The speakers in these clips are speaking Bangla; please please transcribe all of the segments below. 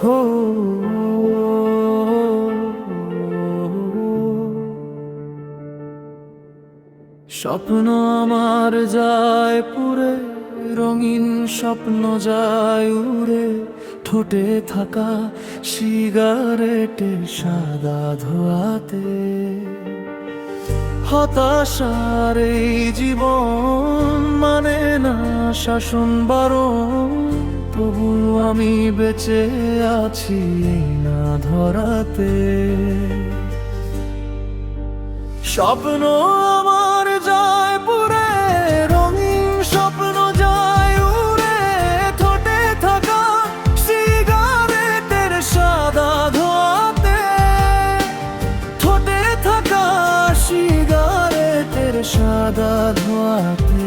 হো স্বপ্ন আমার যায় পুরে, রঙিন স্বপ্ন যায় উড়ে, ঠোঁটে থাকা সিগারেটের সাদা ধোঁয়াতে। হতাশার এই জীবন মানে না শাসন বারণ, তবু আমি বেঁচে আছি এই না ধরাতে। স্বপ্ন আমার যায় পুরে, রঙিন স্বপ্ন যায় উড়ে, ঠোঁটে থাকা সিগারেটের সাদা ধোঁয়াতে। ঠোঁটে থাকা সিগারেটের সাদা ধোঁয়াতে।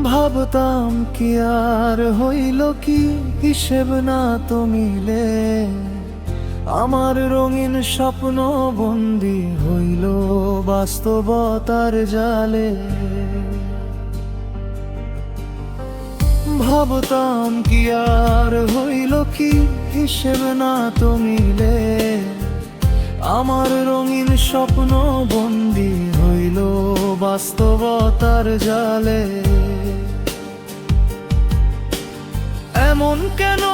ভাবতাম কি আর হইল কি, হিসেব না তো মিলে, আমার রঙিন স্বপ্ন বন্দি হইল বাস্তবতার জালে। ভাবতাম কি আর হইল কি, হিসেব না তো মিলে, আমার রঙিন স্বপ্ন বন্দি হইল বাস্তবতার জালে। এমন কেন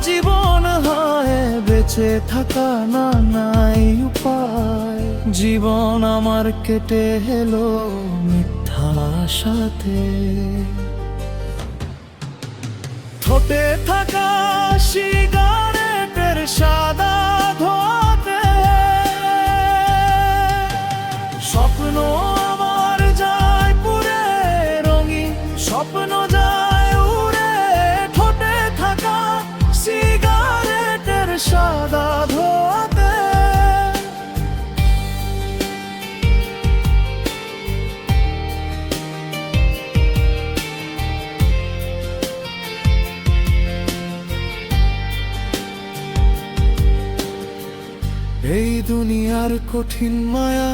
জীবন হয়, বেঁচে থাকা না নাই উপায়। জীবন আমার কেটে হেলো মিথ্যা সাথে। ঠোঁটে থাকা সিগারেটের সাদা ধোঁয়াতে। স্বপ্ন আমার যায় পুরে, রঙিন স্বপ্ন যায় উড়ে, ঠোঁটে থাকা সিগারেটের সাদা ধোঁয়াতে। এই দুনিয়ার কঠিন মায়া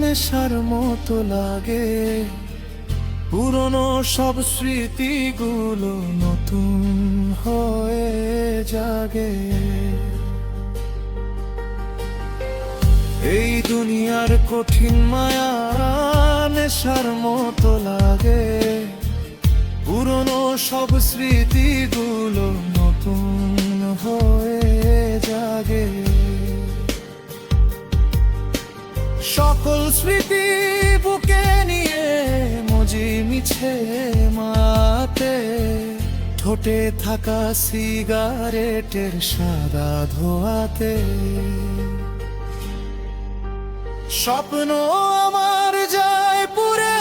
নেশার মতো লাগে, পুরনো সব স্মৃতিগুলো নতুন হয়ে জাগে। এই দুনিয়ার কঠিন মায়া নেশার মতো লাগে, পুরনো সব স্মৃতিগুলো নতুন হয়ে জাগে। সকল স্মৃতি বুকে নিয়ে মজি মিছে মাতে, ঠোঁটে থাকা সিগারেটের সাদা ধোঁয়াতে। স্বপ্ন আমার যায় পুরে,